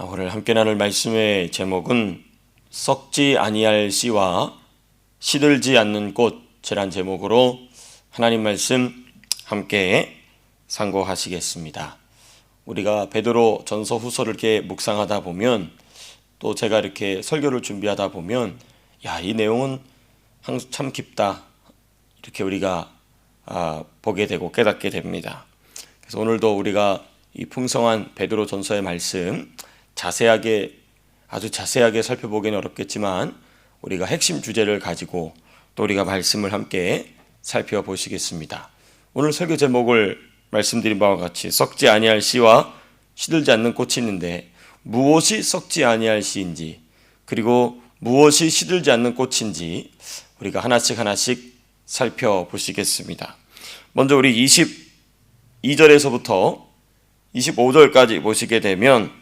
오늘 함께 나눌 말씀의 제목은 썩지 아니할 씨와 시들지 않는 꽃이란 제목으로 하나님 말씀 함께 상고하시겠습니다. 우리가 베드로 전서 후서를 이렇게 묵상하다 보면, 또 제가 이렇게 설교를 준비하다 보면 이 내용은 참 깊다, 이렇게 우리가 보게 되고 깨닫게 됩니다. 그래서 오늘도 우리가 이 풍성한 베드로 전서의 말씀 아주 자세하게 살펴보기는 어렵겠지만 우리가 핵심 주제를 가지고 또 우리가 말씀을 함께 살펴보시겠습니다. 오늘 설교 제목을 말씀드린 바와 같이 썩지 아니할 씨와 시들지 않는 꽃이 있는데, 무엇이 썩지 아니할 씨인지 그리고 무엇이 시들지 않는 꽃인지 우리가 하나씩 살펴보시겠습니다. 먼저 우리 22절에서부터 25절까지 보시게 되면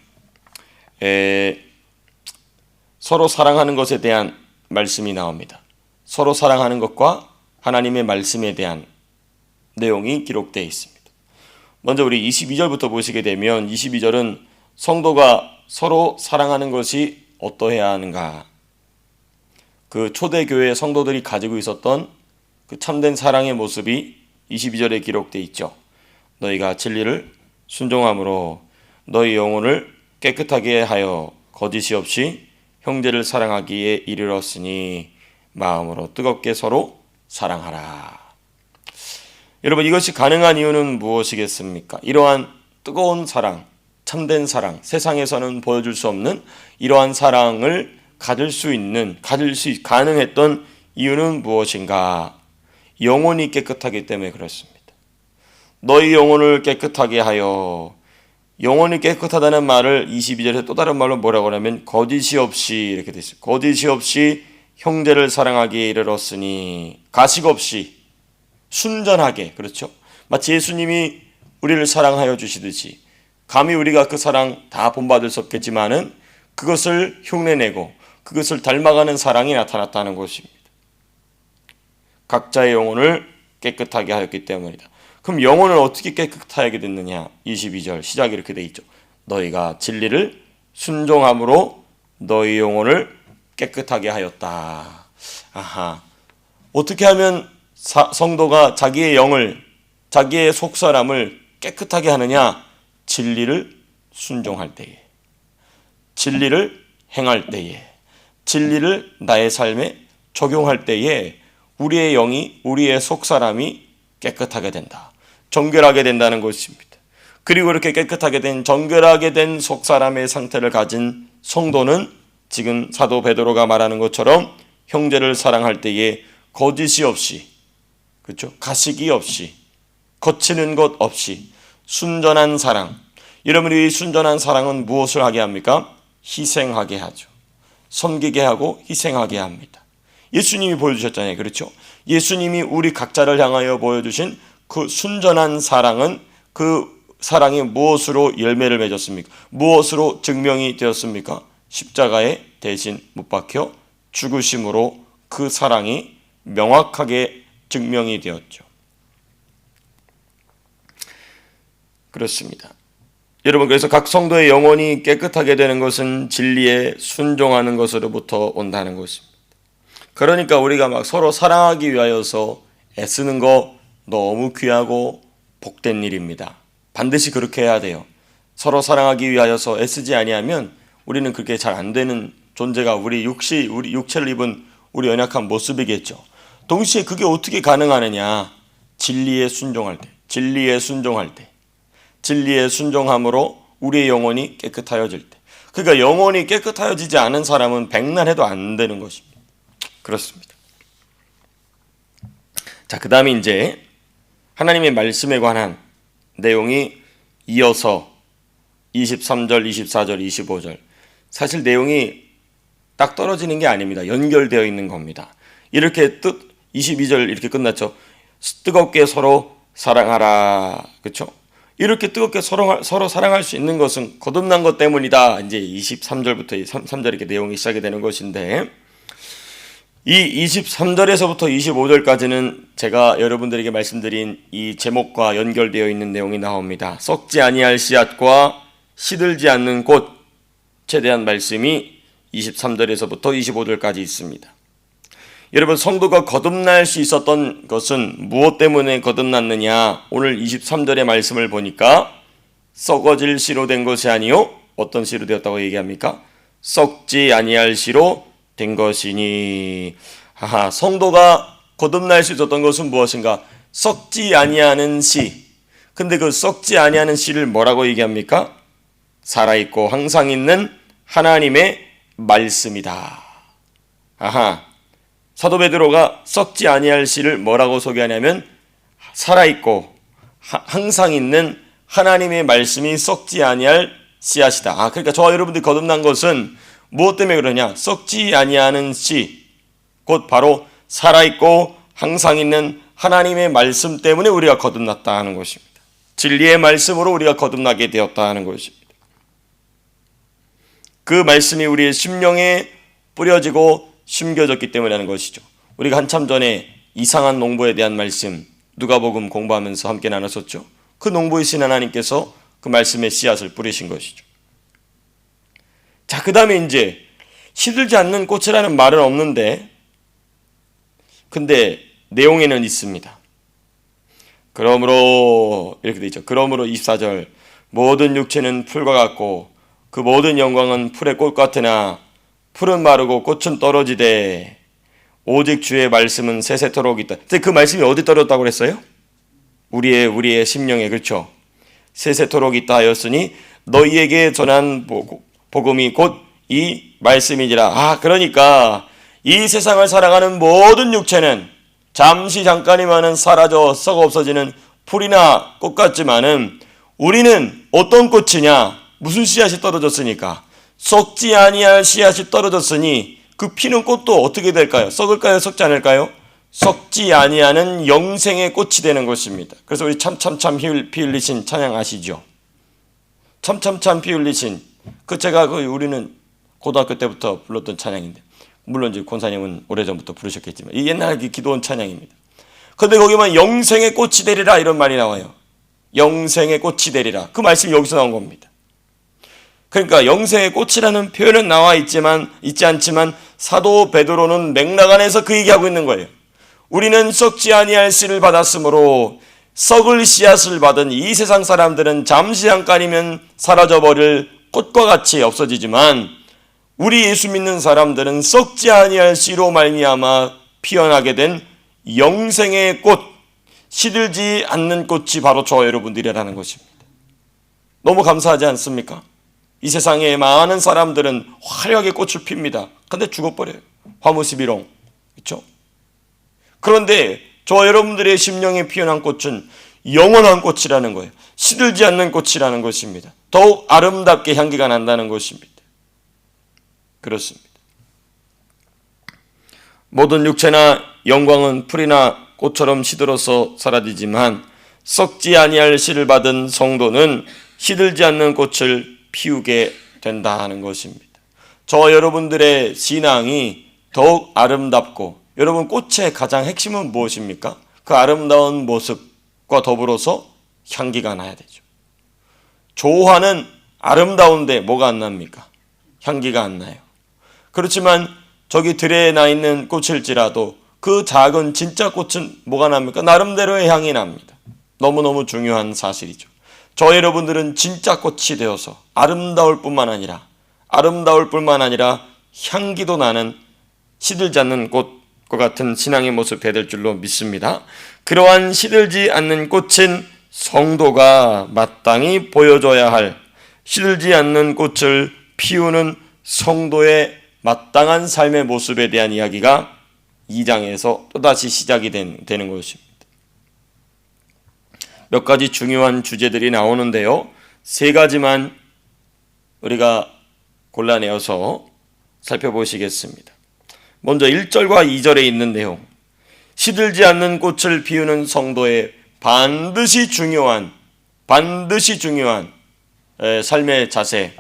서로 사랑하는 것에 대한 말씀이 나옵니다. 서로 사랑하는 것과 하나님의 말씀에 대한 내용이 기록되어 있습니다. 먼저 우리 22절부터 보시게 되면, 22절은 성도가 서로 사랑하는 것이 어떠해야 하는가, 그 초대교회 성도들이 가지고 있었던 그 참된 사랑의 모습이 22절에 기록되어 있죠. 너희가 진리를 순종함으로 너희 영혼을 깨끗하게 하여 거짓이 없이 형제를 사랑하기에 이르렀으니 마음으로 뜨겁게 서로 사랑하라. 여러분, 이것이 가능한 이유는 무엇이겠습니까? 이러한 뜨거운 사랑, 참된 사랑, 세상에서는 보여줄 수 없는 이러한 사랑을 가능했던 이유는 무엇인가? 영혼이 깨끗하기 때문에 그렇습니다. 너희 영혼을 깨끗하게 하여, 영혼이 깨끗하다는 말을 22절에 또 다른 말로 뭐라고 하냐면 거짓이 없이, 이렇게 되어 있어요. 거짓이 없이 형제를 사랑하기에 이르렀으니, 가식 없이 순전하게, 그렇죠? 마치 예수님이 우리를 사랑하여 주시듯이, 감히 우리가 그 사랑 다 본받을 수 없겠지만은 그것을 흉내내고 그것을 닮아가는 사랑이 나타났다는 것입니다. 각자의 영혼을 깨끗하게 하였기 때문이다. 그럼 영혼을 어떻게 깨끗하게 됐느냐? 22절 시작이 이렇게 돼 있죠. 너희가 진리를 순종함으로 너희 영혼을 깨끗하게 하였다. 어떻게 하면 성도가 자기의 영을, 자기의 속사람을 깨끗하게 하느냐? 진리를 순종할 때에, 진리를 행할 때에, 진리를 나의 삶에 적용할 때에 우리의 영이, 우리의 속사람이 깨끗하게 된다, 정결하게 된다는 것입니다. 그리고 이렇게 깨끗하게 된, 정결하게 된 속사람의 상태를 가진 성도는 지금 사도 베드로가 말하는 것처럼 형제를 사랑할 때에 거짓이 없이, 그렇죠? 가식이 없이, 거치는 것 없이 순전한 사랑. 여러분, 이 순전한 사랑은 무엇을 하게 합니까? 희생하게 하죠. 섬기게 하고 희생하게 합니다. 예수님이 보여주셨잖아요. 그렇죠? 예수님이 우리 각자를 향하여 보여주신 그 순전한 사랑은, 그 사랑이 무엇으로 열매를 맺었습니까? 무엇으로 증명이 되었습니까? 십자가에 대신 못 박혀 죽으심으로 그 사랑이 명확하게 증명이 되었죠. 그렇습니다. 여러분, 그래서 각 성도의 영혼이 깨끗하게 되는 것은 진리에 순종하는 것으로부터 온다는 것입니다. 그러니까 우리가 막 서로 사랑하기 위하여서 애쓰는 거 너무 귀하고 복된 일입니다. 반드시 그렇게 해야 돼요. 서로 사랑하기 위하여서 애쓰지 아니하면 우리는 그렇게 잘 안 되는 존재가 우리 육체를 입은 우리 연약한 모습이겠죠. 동시에 그게 어떻게 가능하느냐? 진리에 순종할 때, 진리에 순종할 때, 진리에 순종함으로 우리의 영혼이 깨끗하여질 때. 그러니까 영혼이 깨끗하여지지 않은 사람은 백날해도 안 되는 것입니다. 그렇습니다. 자, 그 다음에 이제 하나님의 말씀에 관한 내용이 이어서 23절, 24절, 25절. 사실 내용이 딱 떨어지는 게 아닙니다. 연결되어 있는 겁니다. 이렇게 22절 이렇게 끝났죠. 뜨겁게 서로 사랑하라. 그렇죠? 이렇게 뜨겁게 서로 사랑할 수 있는 것은 거듭난 것 때문이다. 이제 23절부터 3절 이렇게 내용이 시작이 되는 것인데, 이 23절에서부터 25절까지는 제가 여러분들에게 말씀드린 이 제목과 연결되어 있는 내용이 나옵니다. 썩지 아니할 씨앗과 시들지 않는 꽃. 대한 말씀이 23절에서부터 25절까지 있습니다. 여러분, 성도가 거듭날 수 있었던 것은 무엇 때문에 거듭났느냐? 오늘 23절의 말씀을 보니까 썩어질 씨로 된 것이 아니요 어떤 씨로 되었다고 얘기합니까? 썩지 아니할 씨로 된 것이니. 성도가 거듭날 수 있었던 것은 무엇인가? 썩지 아니하는 씨. 근데 그 썩지 아니하는 씨를 뭐라고 얘기합니까? 살아있고 항상 있는 하나님의 말씀이다. 사도 베드로가 썩지 아니할 씨를 뭐라고 소개하냐면 살아있고 항상 있는 하나님의 말씀이 썩지 아니할 씨앗이다. 그러니까 저와 여러분들이 거듭난 것은 무엇 때문에 그러냐? 썩지 아니하는 씨, 곧 바로 살아있고 항상 있는 하나님의 말씀 때문에 우리가 거듭났다 하는 것입니다. 진리의 말씀으로 우리가 거듭나게 되었다 하는 것입니다. 그 말씀이 우리의 심령에 뿌려지고 심겨졌기 때문에 하는 것이죠. 우리가 한참 전에 이상한 농부에 대한 말씀 누가복음 공부하면서 함께 나눴었죠. 그 농부이신 하나님께서 그 말씀의 씨앗을 뿌리신 것이죠. 자, 그 다음에 이제 시들지 않는 꽃이라는 말은 없는데 근데 내용에는 있습니다. 그러므로 이렇게 되어 있죠. 그러므로 24절 모든 육체는 풀과 같고 그 모든 영광은 풀의 꽃 같으나 풀은 마르고 꽃은 떨어지되 오직 주의 말씀은 세세토록 있다. 그 말씀이 어디 떨어졌다고 그랬어요? 우리의 심령에. 그렇죠. 세세토록 있다 하였으니 너희에게 전한 복음이 곧 이 말씀이니라. 그러니까 이 세상을 살아가는 모든 육체는 잠시 잠깐이면은 사라져 썩어 없어지는 풀이나 꽃 같지만은 우리는 어떤 꽃이냐? 무슨 씨앗이 떨어졌으니까? 썩지 아니할 씨앗이 떨어졌으니 그 피는 꽃도 어떻게 될까요? 썩을까요? 썩지 않을까요? 썩지 아니하는 영생의 꽃이 되는 것입니다. 그래서 우리 참참참 피 흘리신 찬양 아시죠? 참참참 피 흘리신 제가 우리는 고등학교 때부터 불렀던 찬양인데 물론 이제 권사님은 오래전부터 부르셨겠지만 이 옛날 기도원 찬양입니다. 그런데 거기만 영생의 꽃이 되리라 이런 말이 나와요. 영생의 꽃이 되리라. 그 말씀이 여기서 나온 겁니다. 그러니까 영생의 꽃이라는 표현은 나와 있지 않지만 사도 베드로는 맥락 안에서 그 얘기하고 있는 거예요. 우리는 썩지 아니할 씨를 받았으므로 썩을 씨앗을 받은 이 세상 사람들은 잠시 잠깐이면 사라져버릴 꽃과 같이 없어지지만 우리 예수 믿는 사람들은 썩지 아니할 씨로 말미암아 피어나게 된 영생의 꽃, 시들지 않는 꽃이 바로 저와 여러분들이라는 것입니다. 너무 감사하지 않습니까? 이 세상에 많은 사람들은 화려하게 꽃을 핍니다. 근데 죽어버려요. 화무시비롱. 그렇죠? 그런데 저와 여러분들의 심령에 피어난 꽃은 영원한 꽃이라는 거예요. 시들지 않는 꽃이라는 것입니다. 더욱 아름답게 향기가 난다는 것입니다. 그렇습니다. 모든 육체나 영광은 풀이나 꽃처럼 시들어서 사라지지만 썩지 아니할 씨를 받은 성도는 시들지 않는 꽃을 피우게 된다 하는 것입니다. 저와 여러분들의 신앙이 더욱 아름답고 여러분 꽃의 가장 핵심은 무엇입니까? 그 아름다운 모습과 더불어서 향기가 나야 되죠. 조화는 아름다운데 뭐가 안 납니까? 향기가 안 나요. 그렇지만 저기 들에 나 있는 꽃일지라도 그 작은 진짜 꽃은 뭐가 납니까? 나름대로의 향이 납니다. 너무너무 중요한 사실이죠. 저 여러분들은 진짜 꽃이 되어서 아름다울 뿐만 아니라 향기도 나는 시들지 않는 꽃과 같은 신앙의 모습 되될 줄로 믿습니다. 그러한 시들지 않는 꽃은 성도가 마땅히 보여줘야 할 시들지 않는 꽃을 피우는 성도의 마땅한 삶의 모습에 대한 이야기가 2장에서 또다시 시작이 되는 것입니다. 몇 가지 중요한 주제들이 나오는데요. 3가지만 우리가 골라내어서 살펴보시겠습니다. 먼저 1절과 2절에 있는 내용. 시들지 않는 꽃을 피우는 성도의 반드시 중요한 삶의 자세.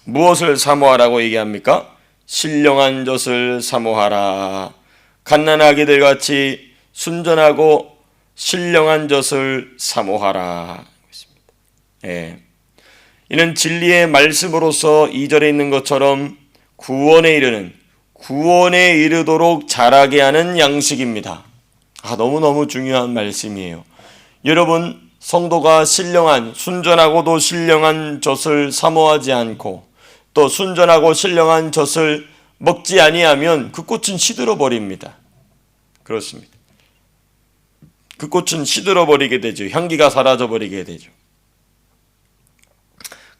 무엇을 사모하라고 얘기합니까? 신령한 젖을 사모하라. 갓난아기들 같이 순전하고 신령한 젖을 사모하라. 예. 이는 진리의 말씀으로서 2절에 있는 것처럼 구원에 이르도록 자라게 하는 양식입니다. 너무너무 중요한 말씀이에요. 여러분, 성도가 신령한, 순전하고도 신령한 젖을 사모하지 않고 또 순전하고 신령한 젖을 먹지 아니하면 그 꽃은 시들어 버립니다. 그렇습니다. 그 꽃은 시들어 버리게 되죠. 향기가 사라져 버리게 되죠.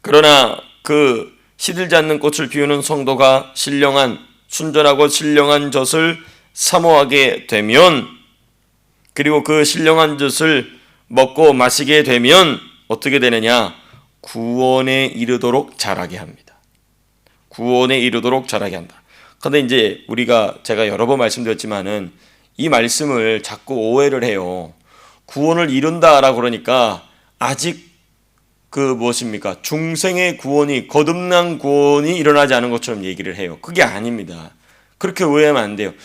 그러나 그 시들지 않는 꽃을 피우는 성도가 신령한, 순전하고 신령한 젖을 사모하게 되면, 그리고 그 신령한 젖을 먹고 마시게 되면 어떻게 되느냐? 구원에 이르도록 자라게 합니다. 구원에 이르도록 자라게 한다. 그런데 이제 제가 여러 번 말씀드렸지만은 이 말씀을 자꾸 오해를 해요. 구원을 이룬다라고 그러니까 아직 무엇입니까? 중생의 구원이, 거듭난 구원이 일어나지 않은 것처럼 얘기를 해요. 그게 아닙니다. 그렇게 오해하면 안 돼요.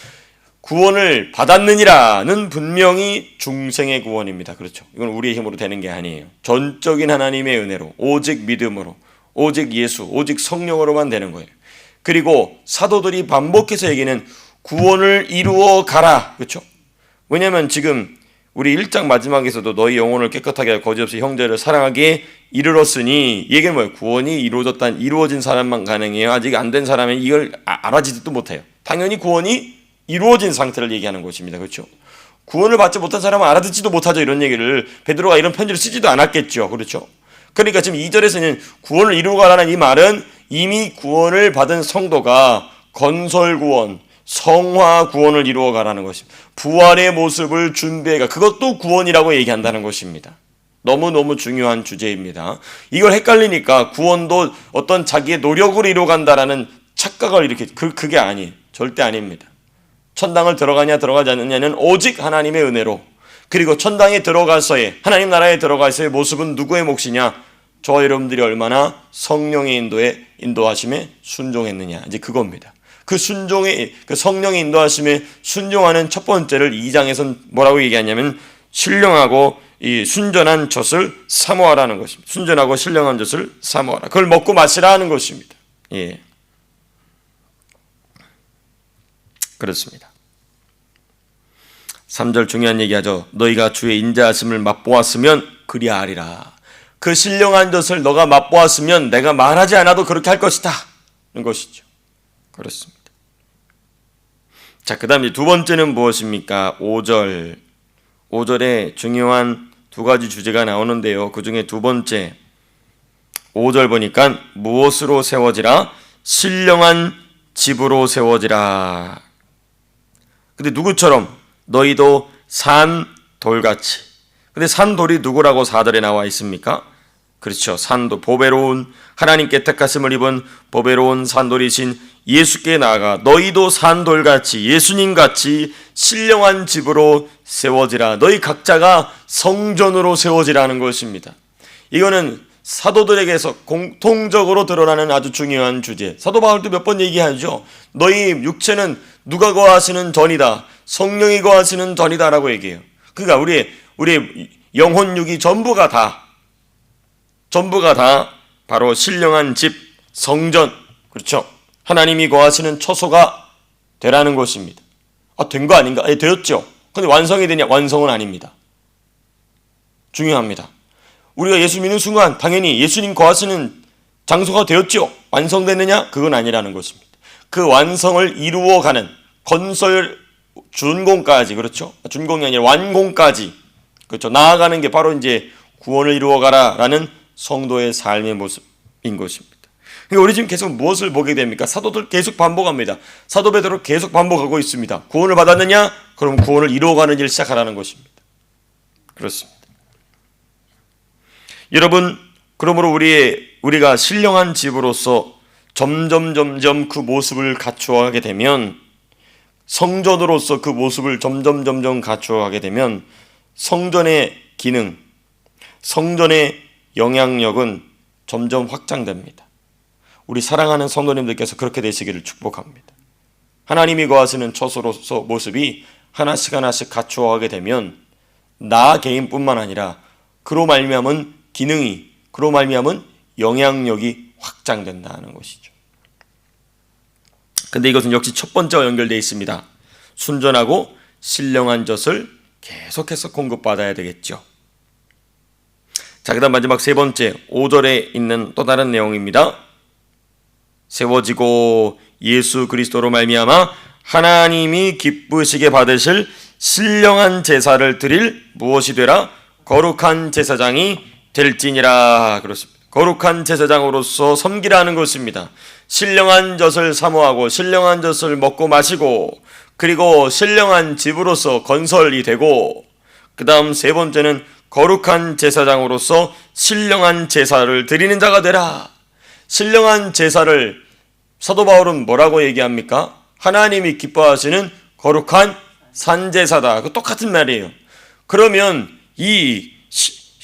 구원을 받았느니라는 분명히 중생의 구원입니다. 그렇죠? 이건 우리의 힘으로 되는 게 아니에요. 전적인 하나님의 은혜로, 오직 믿음으로, 오직 예수, 오직 성령으로만 되는 거예요. 그리고 사도들이 반복해서 얘기는 구원을 이루어 가라. 그렇죠? 왜냐하면 지금 우리 1장 마지막에서도 너희 영혼을 깨끗하게 하여 거짓없이 형제를 사랑하기에 이르렀으니, 얘기는 뭐예요? 구원이 이루어진 사람만 가능해요. 아직 안 된 사람은 이걸 알아지지도 못해요. 당연히 구원이 이루어진 상태를 얘기하는 것입니다. 그렇죠? 구원을 받지 못한 사람은 알아듣지도 못하죠. 이런 얘기를 베드로가 이런 편지를 쓰지도 않았겠죠. 그렇죠? 그러니까 지금 2절에서는 구원을 이루어 가라는 이 말은 이미 구원을 받은 성도가 건설 구원, 성화 구원을 이루어 가라는 것입니다. 부활의 모습을 준비해가, 그것도 구원이라고 얘기한다는 것입니다. 너무너무 중요한 주제입니다. 이걸 헷갈리니까 구원도 어떤 자기의 노력으로 이루어 간다라는 착각을 그게 아니에요. 절대 아닙니다. 천당을 들어가냐 들어가지 않느냐는 오직 하나님의 은혜로, 그리고 천당에 들어가서의, 하나님 나라에 들어가서의 모습은 누구의 몫이냐? 저와 여러분들이 얼마나 성령의 인도하심에 순종했느냐, 이제 그겁니다. 그 성령의 인도하심에 순종하는 첫 번째를 2장에서는 뭐라고 얘기하냐면 신령하고 이 순전한 젖을 사모하라는 것입니다. 순전하고 신령한 젖을 사모하라. 그걸 먹고 마시라 하는 것입니다. 예. 그렇습니다. 3절 중요한 얘기하죠. 너희가 주의 인자하심을 맛보았으면 그리하리라. 그 신령한 젖을 너가 맛보았으면 내가 말하지 않아도 그렇게 할 것이다. 이런 것이죠. 그렇습니다. 자, 그 다음에 두 번째는 무엇입니까? 5절에 중요한 두 가지 주제가 나오는데요. 그 중에 두 번째, 5절 보니까 무엇으로 세워지라? 신령한 집으로 세워지라. 근데 누구처럼? 너희도 산 돌같이. 근데 산 돌이 누구라고 4절에 나와 있습니까? 그렇죠. 산도, 보배로운, 하나님께 택하심을 입은 보배로운 산돌이신 예수께 나아가 너희도 산돌같이, 예수님같이 신령한 집으로 세워지라. 너희 각자가 성전으로 세워지라는 것입니다. 이거는 사도들에게서 공통적으로 드러나는 아주 중요한 주제. 사도 바울도 몇 번 얘기하죠. 너희 육체는 누가 거하시는 전이다, 성령이 거하시는 전이다 라고 얘기해요. 그러니까 우리 영혼 육이 전부가 다 바로 신령한 집, 성전, 그렇죠? 하나님이 거하시는 처소가 되라는 것입니다. 된 거 아닌가? 되었죠. 근데 완성이 되냐? 완성은 아닙니다. 중요합니다. 우리가 예수 믿는 순간 당연히 예수님 거하시는 장소가 되었죠. 완성됐느냐? 그건 아니라는 것입니다. 그 완성을 이루어가는 건설 준공까지, 그렇죠? 준공이 아니라 완공까지, 그렇죠? 나아가는 게 바로 이제 구원을 이루어가라라는 성도의 삶의 모습인 것입니다. 그러니까 우리 지금 계속 무엇을 보게 됩니까? 사도들 계속 반복합니다. 사도 베드로 계속 반복하고 있습니다. 구원을 받았느냐? 그럼 구원을 이루어가는 일을 시작하라는 것입니다. 그렇습니다. 여러분, 그러므로 우리가 신령한 집으로서 점점 그 모습을 갖추어가게 되면, 성전으로서 그 모습을 점점 갖추어가게 되면 성전의 기능, 성전의 영향력은 점점 확장됩니다. 우리 사랑하는 성도님들께서 그렇게 되시기를 축복합니다. 하나님이 거하시는 처소로서 모습이 하나씩 갖추어가게 되면 나 개인뿐만 아니라 그로 말미암은 기능이, 그로 말미암은 영향력이 확장된다는 것이죠. 근데 이것은 역시 첫 번째와 연결되어 있습니다. 순전하고 신령한 젖을 계속해서 공급받아야 되겠죠. 자, 그 다음 마지막 세 번째 5절에 있는 또 다른 내용입니다. 세워지고 예수 그리스도로 말미암아 하나님이 기쁘시게 받으실 신령한 제사를 드릴 무엇이 되라? 거룩한 제사장이 될지니라. 그렇습니다. 거룩한 제사장으로서 섬기라는 것입니다. 신령한 젖을 사모하고 신령한 젖을 먹고 마시고 그리고 신령한 집으로서 건설이 되고 그 다음 세 번째는 거룩한 제사장으로서 신령한 제사를 드리는 자가 되라. 신령한 제사를 사도 바울은 뭐라고 얘기합니까? 하나님이 기뻐하시는 거룩한 산제사다. 그 똑같은 말이에요. 그러면 이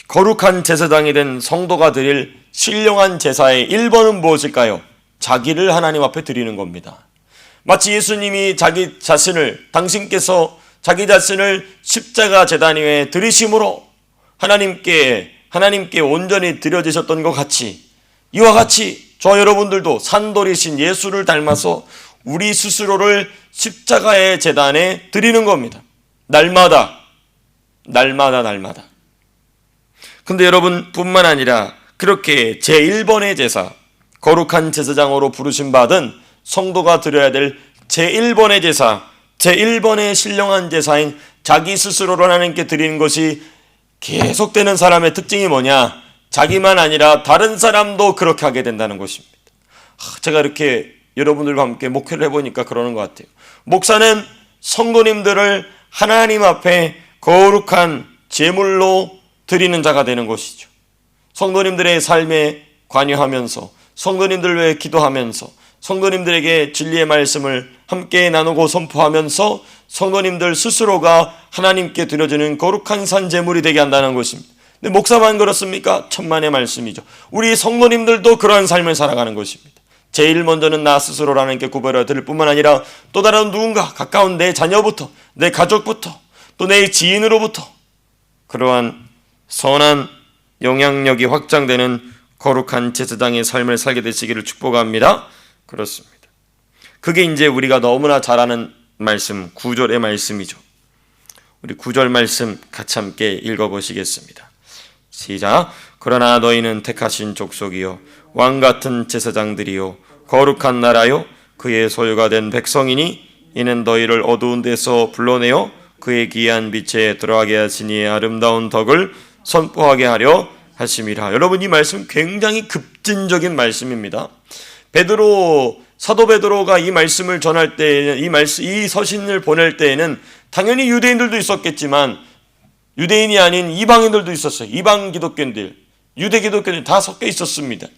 거룩한 제사장이 된 성도가 드릴 신령한 제사의 1번은 무엇일까요? 자기를 하나님 앞에 드리는 겁니다. 마치 예수님이 자기 자신을 당신께서 자기 자신을 십자가 제단 위에 드리심으로 하나님께 온전히 드려지셨던 것 같이 이와 같이 저 여러분들도 산돌이신 예수를 닮아서 우리 스스로를 십자가의 제단에 드리는 겁니다. 날마다. 근데 여러분 뿐만 아니라 그렇게 제1번의 제사, 거룩한 제사장으로 부르심 받은 성도가 드려야 될 제1번의 제사, 제1번의 신령한 제사인 자기 스스로를 하나님께 드리는 것이 계속되는 사람의 특징이 뭐냐? 자기만 아니라 다른 사람도 그렇게 하게 된다는 것입니다. 제가 이렇게 여러분들과 함께 목회를 해보니까 그러는 것 같아요. 목사는 성도님들을 하나님 앞에 거룩한 제물로 드리는 자가 되는 것이죠. 성도님들의 삶에 관여하면서 성도님들 위해 기도하면서 성도님들에게 진리의 말씀을 함께 나누고 선포하면서 성도님들 스스로가 하나님께 드려지는 거룩한 산제물이 되게 한다는 것입니다. 근데 목사만 그렇습니까? 천만의 말씀이죠. 우리 성도님들도 그러한 삶을 살아가는 것입니다. 제일 먼저는 나 스스로를 하나님께 구별해 드릴 뿐만 아니라 또 다른 누군가 가까운 내 자녀부터 내 가족부터 또 내 지인으로부터 그러한 선한 영향력이 확장되는 거룩한 제사장의 삶을 살게 되시기를 축복합니다. 그렇습니다. 그게 이제 우리가 너무나 잘 아는 말씀 9절의 말씀이죠. 우리 9절 말씀 같이 함께 읽어보시겠습니다. 시작. 그러나 너희는 택하신 족속이요 왕같은 제사장들이요 거룩한 나라요 그의 소유가 된 백성이니 이는 너희를 어두운 데서 불러내어 그의 귀한 빛에 들어가게 하시니 아름다운 덕을 선포하게 하려 하심이라. 여러분, 이 말씀 굉장히 급진적인 말씀입니다. 사도 베드로가 이 말씀을 전할 때에는 이 서신을 보낼 때에는 당연히 유대인들도 있었겠지만 유대인이 아닌 이방인들도 있었어요. 이방 기독교인들, 유대 기독교인들 다 섞여 있었습니다.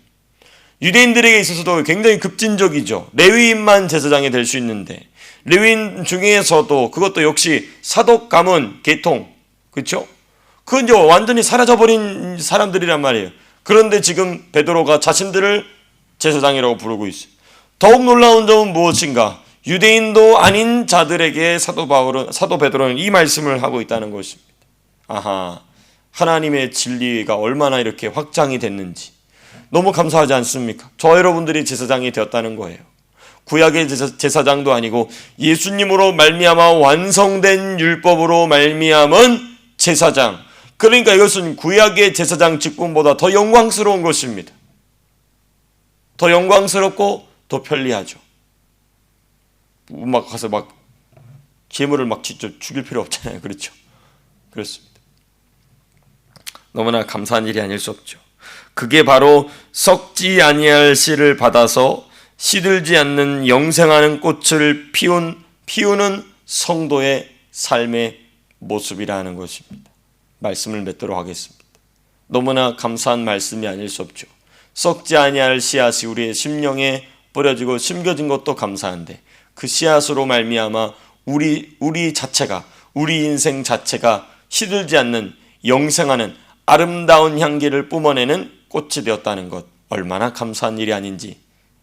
유대인들에게 있어서도 굉장히 급진적이죠. 레위인만 제사장이 될 수 있는데 레위인 중에서도 그것도 역시 사독 가문 계통, 그렇죠? 그건 이제 완전히 사라져버린 사람들이란 말이에요. 그런데 지금 베드로가 자신들을 제사장이라고 부르고 있어요. 더욱 놀라운 점은 무엇인가? 유대인도 아닌 자들에게 사도 베드로는 이 말씀을 하고 있다는 것입니다. 아하, 하나님의 진리가 얼마나 이렇게 확장이 됐는지 너무 감사하지 않습니까? 저 여러분들이 제사장이 되었다는 거예요. 구약의 제사장도 아니고 예수님으로 말미암아 완성된 율법으로 말미암은 제사장. 그러니까 이것은 구약의 제사장 직분보다 더 영광스러운 것입니다. 더 영광스럽고 더 편리하죠. 막 가서 막 재물을 막 직접 죽일 필요 없잖아요. 그렇죠? 그렇습니다. 너무나 감사한 일이 아닐 수 없죠. 그게 바로 썩지 아니할 씨를 받아서 시들지 않는 영생하는 꽃을 피우는 성도의 삶의 모습이라는 것입니다. 말씀을 맺도록 하겠습니다. 너무나 감사한 말씀이 아닐 수 없죠. 썩지 아니할 씨앗이 우리의 심령에 뿌려지고 심겨진 것도 감사한데 그 씨앗으로 말미암아 우리 자체가, 우리 인생 자체가 시들지 않는 영생하는 아름다운 향기를 뿜어내는 꽃이 되었다는 것, 얼마나 감사한 일이 아닌지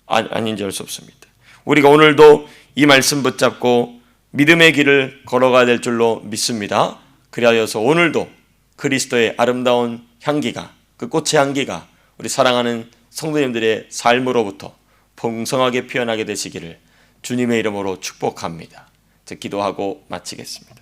알 수 없습니다. 우리가 오늘도 이 말씀 붙잡고 믿음의 길을 걸어가야 될 줄로 믿습니다. 그리하여서 오늘도 그리스도의 아름다운 향기가, 그 꽃의 향기가 우리 사랑하는 성도님들의 삶으로부터 풍성하게 피어나게 되시기를 주님의 이름으로 축복합니다. 기도하고 마치겠습니다.